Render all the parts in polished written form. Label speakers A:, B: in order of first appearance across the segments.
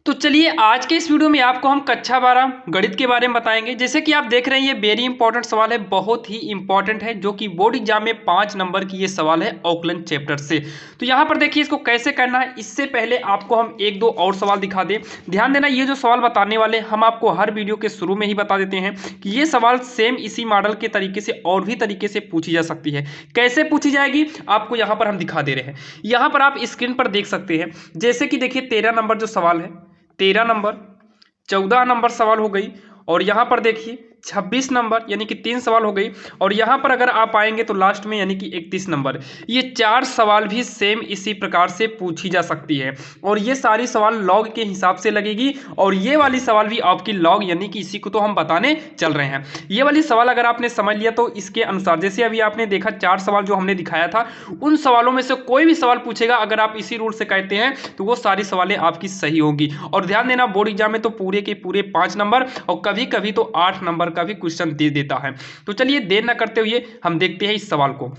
A: तो चलिए आज के इस वीडियो में आपको हम कक्षा 12 गणित के बारे में बताएंगे। जैसे कि आप देख रहे हैं ये वेरी इंपॉर्टेंट सवाल है, बहुत ही इंपॉर्टेंट है, जो कि बोर्ड एग्जाम में 5 नंबर की ये सवाल है औकलन चैप्टर से। तो यहाँ पर देखिए इसको कैसे करना है। इससे पहले आपको हम एक दो और सवाल दिखा दें। ध्यान देना, ये जो सवाल बताने वाले हम आपको हर वीडियो के शुरू में ही बता देते हैं कि ये सवाल सेम इसी मॉडल के तरीके से और भी तरीके से पूछी जा सकती है। कैसे पूछी जाएगी आपको यहाँ पर हम दिखा दे रहे हैं। यहाँ पर आप स्क्रीन पर देख सकते हैं। जैसे कि देखिए 13 नंबर जो सवाल है, 13 नंबर, 14 नंबर सवाल हो गई, और यहाँ पर देखिए 26 नंबर यानी कि 3 सवाल हो गई, और यहाँ पर अगर आप आएंगे तो लास्ट में यानी कि 31 नंबर। ये 4 सवाल भी सेम इसी प्रकार से पूछी जा सकती है, और ये सारी सवाल लॉग के हिसाब से लगेगी, और ये वाली सवाल भी आपकी लॉग यानी कि इसी को तो हम बताने चल रहे हैं। ये वाली सवाल अगर आपने समझ लिया तो इसके अनुसार, जैसे अभी आपने देखा 4 सवाल जो हमने दिखाया था, उन सवालों में से कोई भी सवाल पूछेगा, अगर आप इसी रूल से कहते हैं तो वो सारी सवालें आपकी सही होंगी। और ध्यान देना, बोर्ड एग्जाम में तो पूरे के पूरे 5 नंबर और कभी कभी तो 8 नंबर का भी क्वेश्चन दे देता है। तो चलिए देर न करते हुए हम देखते हैं इस सवाल को।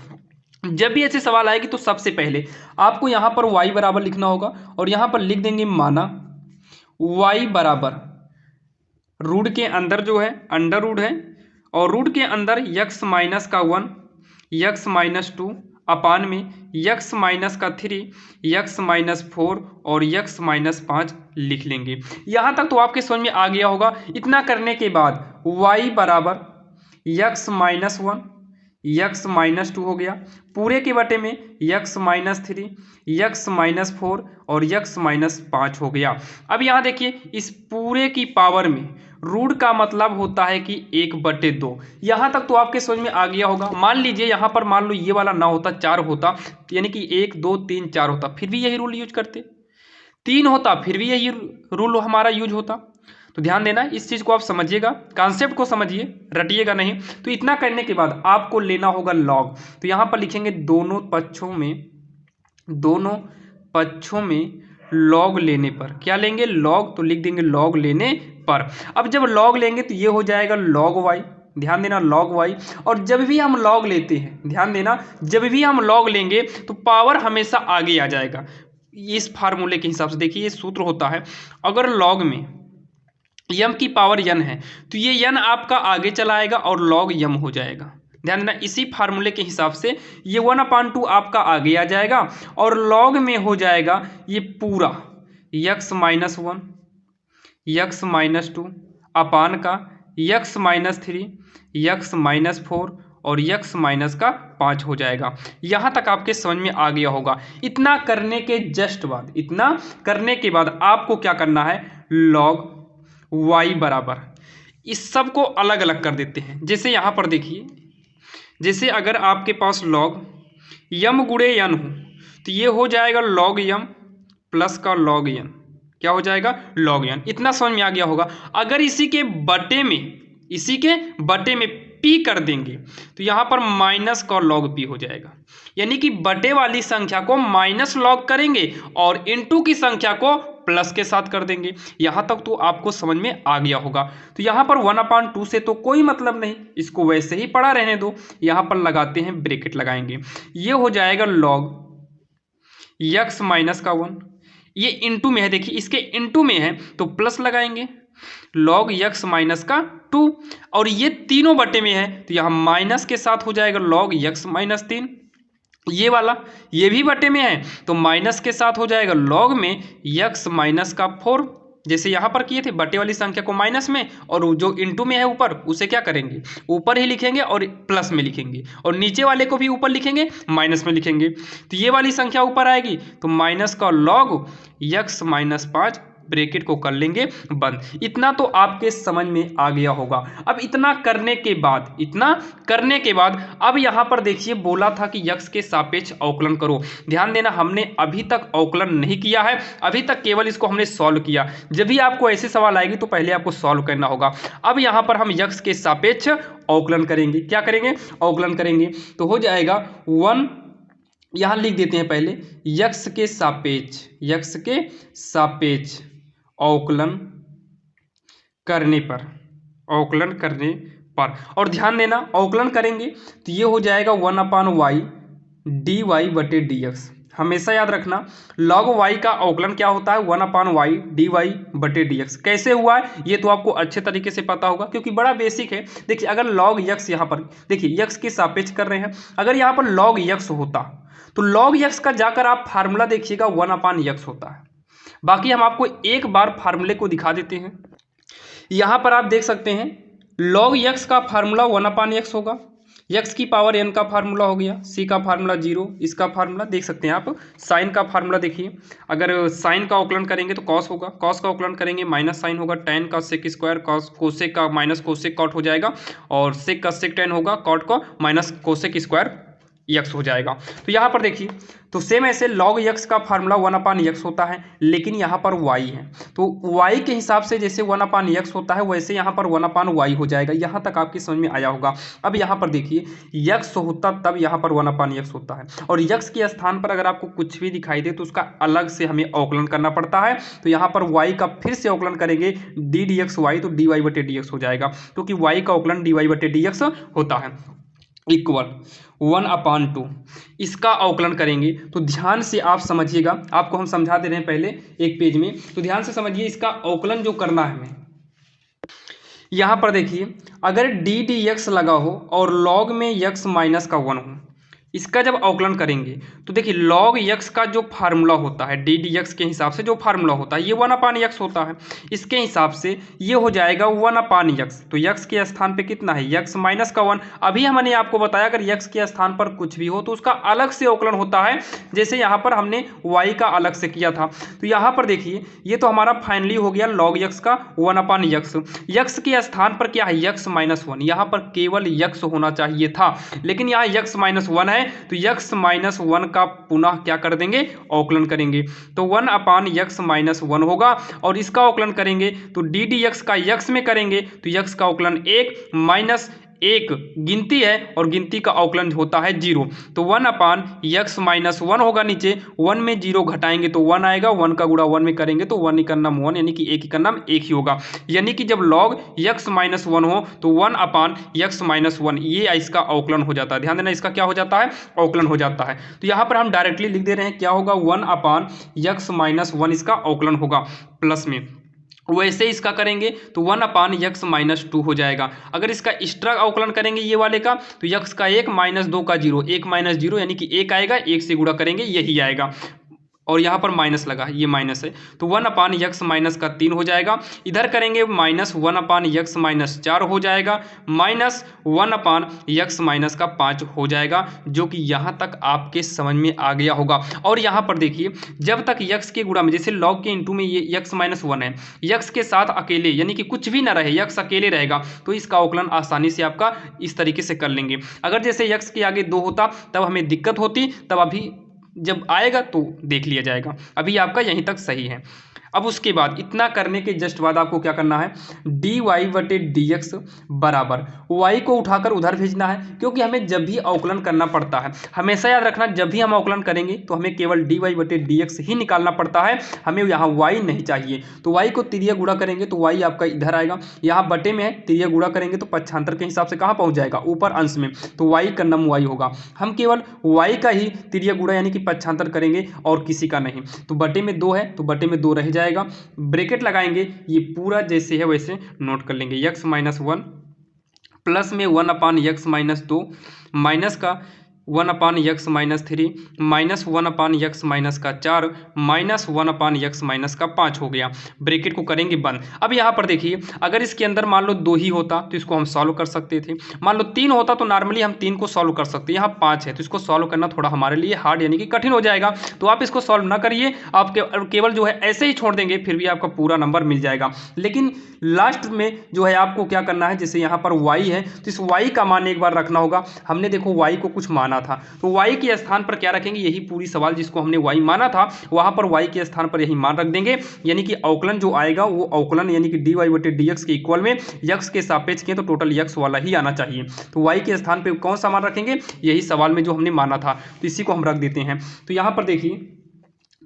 A: जब भी ऐसे सवाल आएगी तो सबसे पहले आपको यहां पर y बराबर लिखना होगा, और यहां पर लिख देंगे माना y बराबर रूट के अंदर जो है अंडर रूट है, और रूट के अंदर x माइनस का 1, x माइनस 2 अपान में x माइनस का 3, x माइनस 4 और x माइनस 5 लिख लेंगे। यहाँ तक तो आपके समझ में आ गया होगा। इतना करने के बाद y बराबर x माइनस 1, x माइनस 2 हो गया, पूरे के बटे में x माइनस 3, x माइनस 4 और x माइनस 5 हो गया। अब यहाँ देखिए इस पूरे की पावर में रूट का मतलब होता है कि 1/2। यहाँ तक तो आपके समझ में आ गया होगा। मान लीजिए यहाँ पर मान लो ये वाला ना होता, 4 होता, यानी कि 1 2 3 4 होता, फिर भी यही रूल यूज करते। 3 होता फिर भी यही रूल हमारा यूज होता। तो ध्यान देना, इस चीज़ को आप समझिएगा, कॉन्सेप्ट को समझिए, रटिएगा नहीं। तो इतना करने के बाद आपको लेना होगा लॉग। तो यहाँ पर लिखेंगे दोनों पक्षों में लॉग लेने पर। क्या लेंगे? लॉग। तो लिख देंगे लॉग लेने पर। अब जब लॉग लेंगे तो ये हो जाएगा लॉग वाई। ध्यान देना, लॉग वाई। और जब भी हम लॉग लेते हैं, ध्यान देना, जब भी हम लॉग लेंगे तो पावर हमेशा आगे आ जाएगा। इस फार्मूले के हिसाब से देखिए, ये सूत्र होता है, अगर लॉग में यम की पावर यन है तो ये यन आपका आगे चला आएगा और लॉग यम हो जाएगा। ध्यान देना, इसी फार्मूले के हिसाब से ये 1/2 आपका आगे आ जाएगा, और लॉग में हो जाएगा ये पूरा x माइनस 1, x माइनस 2 अपान का x माइनस 3, x माइनस 4 और x माइनस का 5 हो जाएगा। यहाँ तक आपके समझ में आ गया होगा। इतना करने के जस्ट बाद, इतना करने के बाद आपको क्या करना है, लॉग y बराबर, इस सब को अलग अलग कर देते हैं। जैसे यहाँ पर देखिए, जैसे अगर आपके पास लॉग यम गुणे यन हो तो ये हो जाएगा लॉग यम प्लस का लॉग यन। क्या हो जाएगा? लॉग यन। इतना समझ में आ गया होगा। अगर इसी के बटे में p कर देंगे तो यहाँ पर माइनस का लॉग p हो जाएगा, यानी कि बटे वाली संख्या को माइनस लॉग करेंगे और इनटू की संख्या को प्लस के साथ कर देंगे। यहाँ तक तो आपको समझ में आ गया होगा। तो यहाँ पर 1/2 से तो कोई मतलब नहीं, इसको वैसे ही पड़ा रहने दो। यहाँ पर लगाते हैं, ब्रैकेट लगाएंगे, ये हो जाएगा लॉग x माइनस का 1, ये इंटू में है, देखिए इसके इंटू में है तो प्लस लगाएंगे, लॉग x माइनस का 2, और ये तीनों बटे में है तो यहाँ माइनस के साथ हो जाएगा लॉग x माइनस 3। ये वाला ये भी बटे में है तो माइनस के साथ हो जाएगा लॉग में x माइनस का 4। जैसे यहाँ पर किए थे, बटे वाली संख्या को माइनस में, और जो इंटू में है ऊपर उसे क्या करेंगे, ऊपर ही लिखेंगे और प्लस में लिखेंगे, और नीचे वाले को भी ऊपर लिखेंगे माइनस में लिखेंगे। तो ये वाली संख्या ऊपर आएगी तो माइनस का लॉग x माइनस 5, ब्रैकेट को कर लेंगे बंद। इतना तो आपके समझ में आ गया होगा। अब इतना करने के बाद अब यहाँ पर देखिए बोला था कि x के सापेक्ष अवकलन करो। ध्यान देना, हमने अभी तक अवकलन नहीं किया है, अभी तक केवल इसको हमने सॉल्व किया। जब भी आपको ऐसे सवाल आएगी तो पहले आपको सॉल्व करना होगा। अब यहाँ पर हम x के सापेक्ष अवकलन करेंगे। क्या करेंगे? अवकलन करेंगे। तो हो जाएगा 1, यहाँ लिख देते हैं पहले, x के सापेक्ष अवकलन करने पर, और ध्यान देना अवकलन करेंगे तो ये हो जाएगा 1/y dy/dx। हमेशा याद रखना log y का अवकलन क्या होता है 1/y dy/dx। कैसे हुआ है ये तो आपको अच्छे तरीके से पता होगा क्योंकि बड़ा बेसिक है। देखिए अगर log x यहाँ पर देखिए x के सापेक्ष कर रहे हैं, अगर यहाँ पर log x होता तो log x का जाकर आप फार्मूला देखिएगा 1/x होता है। बाकी हम आपको एक बार फार्मूले को दिखा देते हैं। यहाँ पर आप देख सकते हैं log x का फार्मूला 1/x होगा, x की पावर n का फार्मूला हो गया, c का फार्मूला 0, इसका फार्मूला देख सकते हैं आप। साइन का फार्मूला देखिए, अगर साइन का अवकलन करेंगे तो कॉस होगा, कॉस का अवकलन करेंगे माइनस साइन होगा, tan का सेक स्क्वायर कॉस कोसेक का माइनस कोसेक कॉट हो जाएगा, और सेक का सेक tan होगा, कॉट का माइनस कोसेक स्क्वायर x हो जाएगा। तो यहाँ पर देखिए तो सेम ऐसे log x का फार्मूला 1/x होता है, लेकिन यहाँ पर y है तो y के हिसाब से जैसे 1/x होता है वैसे यहाँ पर 1/y हो जाएगा। यहाँ तक आपकी समझ में आया होगा। अब यहाँ पर देखिए x होता तब यहाँ पर 1/x होता है, और x के स्थान पर अगर आपको कुछ भी दिखाई दे तो उसका अलग से हमें अवकलन करना पड़ता है। तो यहाँ पर y का फिर से अवकलन करेंगे d dxy, तो dy/dx हो जाएगा, क्योंकि y का अवकलन dy/dx होता है। इक्वल 1/2 इसका अवकलन करेंगे तो ध्यान से आप समझिएगा, आपको हम समझा दे रहे हैं पहले एक पेज में, तो ध्यान से समझिए इसका अवकलन जो करना है हमें। यहाँ पर देखिए अगर d dx लगा हो और log में x माइनस का 1 हो, इसका जब अवकलन करेंगे तो देखिए log x का जो फार्मूला होता है d dx के हिसाब से जो फार्मूला होता है ये 1/x होता है, इसके हिसाब से ये हो जाएगा 1/x। तो x के स्थान पे कितना है x माइनस का 1। अभी हमने आपको बताया अगर x के स्थान पर कुछ भी हो तो उसका अलग से अवकलन होता है, जैसे यहाँ पर हमने y का अलग से किया था। तो यहाँ पर देखिए ये तो हमारा फाइनली हो गया log x का 1/x। x के स्थान पर क्या है x माइनस 1, यहाँ पर केवल x होना चाहिए था, लेकिन यहाँ x माइनस 1 है तो x माइनस 1 का पुनः क्या कर देंगे अवकलन करेंगे, तो 1/x माइनस 1 होगा, और इसका अवकलन करेंगे तो d dx का x में करेंगे तो x का अवकलन 1 माइनस 1 गिनती है और गिनती का अवकलन होता है 0, तो 1/x माइनस 1 होगा। नीचे 1 में 0 घटाएंगे तो 1 आएगा, 1 का गुणा 1 में करेंगे तो 1 का नाम 1 यानी कि एक ही का नाम एक ही होगा। यानी कि जब log x माइनस 1 हो तो 1/x माइनस 1 ये इसका अवकलन हो जाता है। ध्यान देना इसका क्या हो जाता है अवकलन हो जाता है। तो यहाँ पर हम डायरेक्टली लिख दे रहे हैं क्या होगा 1/x माइनस 1 इसका अवकलन होगा प्लस में। वैसे इसका करेंगे तो 1/x माइनस 2 हो जाएगा। अगर इसका एक्स्ट्रा अवकलन करेंगे ये वाले का तो x का 1 माइनस 2 का 0, 1 माइनस 0 यानी कि 1 आएगा, 1 से गुणा करेंगे यही आएगा, और यहाँ पर माइनस लगा ये माइनस है तो 1/x माइनस का 3 हो जाएगा। इधर करेंगे माइनस 1/x माइनस 4 हो जाएगा, माइनस 1/x माइनस का 5 हो जाएगा, जो कि यहाँ तक आपके समझ में आ गया होगा। और यहाँ पर देखिए जब तक x के गुणा में जैसे log के इंटू में ये x माइनस 1 है, x के साथ अकेले यानी कि कुछ भी ना रहे x अकेले रहेगा तो इसका अवकलन आसानी से आपका इस तरीके से कर लेंगे। अगर जैसे x के आगे 2 होता तब हमें दिक्कत होती, तब अभी जब आएगा तो देख लिया जाएगा। अभी आपका यहीं तक सही है। अब उसके बाद इतना करने के जस्ट बाद आपको क्या करना है dy/dx बराबर y को उठाकर उधर भेजना है, क्योंकि हमें जब भी अवकलन करना पड़ता है हमेशा याद रखना जब भी हम अवकलन करेंगे तो हमें केवल dy/dx ही निकालना पड़ता है, हमें यहाँ y नहीं चाहिए। तो y को तिरिया गुणा करेंगे तो y आपका इधर आएगा, यहाँ बटे में है तिरिया गुणा करेंगे तो पक्षांतर के हिसाब से कहाँ पहुँच जाएगा ऊपर अंश में, तो y का नम y होगा। हम केवल y का ही तिरिया गुणा यानी कि पक्षांतर करेंगे और किसी का नहीं। तो बटे में 2 है तो बटे में 2 रह जाएगा, ब्रैकेट लगाएंगे, ये पूरा जैसे है वैसे नोट कर लेंगे x माइनस 1 प्लस में 1/x माइनस 2 माइनस का 1/x minus 3 minus 1/x minus का 4 माइनस 1/x माइनस का 5 हो गया। ब्रैकेट को करेंगे बंद। अब यहाँ पर देखिए अगर इसके अंदर मान लो 2 ही होता तो इसको हम सॉल्व कर सकते थे, मान लो 3 होता तो नॉर्मली हम 3 को सॉल्व कर सकते हैं। यहाँ 5 है तो इसको सॉल्व करना थोड़ा हमारे लिए हार्ड यानी कि कठिन हो जाएगा, तो आप इसको सॉल्व ना करिए, आप केवल जो है ऐसे ही छोड़ देंगे फिर भी आपका पूरा नंबर मिल जाएगा। लेकिन लास्ट में जो है आपको क्या करना है, जैसे यहाँ पर y है तो इस y का मान एक बार रखना होगा। हमने देखो y को कुछ माना था तो y के स्थान पर क्या रखेंगे, यही पूरी सवाल जिसको हमने y माना था वहां पर y के स्थान पर यही मान रख देंगे, यानी कि अवकलन जो आएगा वो अवकलन यानी कि dy/dx के इक्वल में x के सापेक्ष के तो टोटल x वाला ही आना चाहिए। तो y के स्थान पर कौन सा मान रखेंगे, यही सवाल में जो हमने माना था, तो इसी को हम रख देते हैं। तो यहाँ पर देखिए,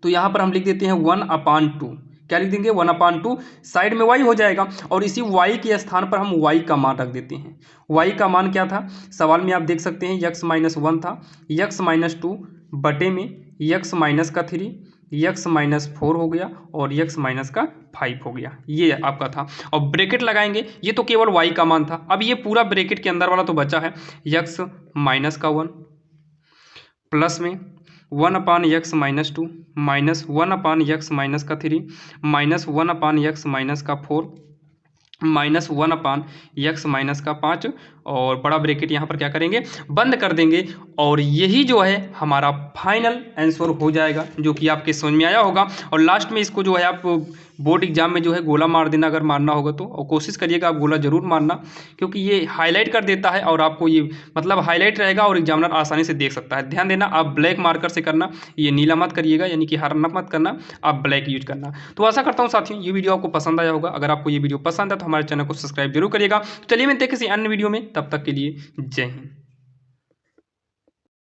A: तो यहाँ पर हम लिख देते हैं 1/2, क्या लिख देंगे 1/2, साइड में y हो जाएगा और इसी y के स्थान पर हम y का मान रख देते हैं। y का मान क्या था, सवाल में आप देख सकते हैं x माइनस 1 था, x माइनस 2 बटे में यक्स माइनस का 3, यक्स माइनस 4 हो गया और यक्स माइनस का 5 हो गया, ये आपका था। और ब्रैकेट लगाएंगे, ये तो केवल y का मान था। अब ये पूरा ब्रैकेट के अंदर वाला तो बचा है, यक्स माइनस का 1 प्लस में 1/x-2 minus 1/x-3 minus 1/x-4 minus 1/x-5 और बड़ा ब्रैकेट यहाँ पर क्या करेंगे, बंद कर देंगे। और यही जो है हमारा फाइनल आंसर हो जाएगा, जो कि आपके समझ में आया होगा। और लास्ट में इसको जो है आप बोर्ड एग्जाम में जो है गोला मार देना, अगर मारना होगा तो, और कोशिश करिएगा आप गोला जरूर मारना, क्योंकि ये हाईलाइट कर देता है और आपको ये मतलब हाईलाइट रहेगा और एग्जामिनर आसानी से देख सकता है। ध्यान देना, आप ब्लैक मार्कर से करना, ये नीला मत करिएगा, यानी कि हरा मत करना, आप ब्लैक यूज करना। तो आशा करता हूँ साथियों ये वीडियो आपको पसंद आया होगा। अगर आपको ये वीडियो पसंद है तो हमारे चैनल को सब्सक्राइब जरूर करिएगा। तो चलिए मिलते हैं किसी अन्य वीडियो में, तब तक के लिए जय हिंद।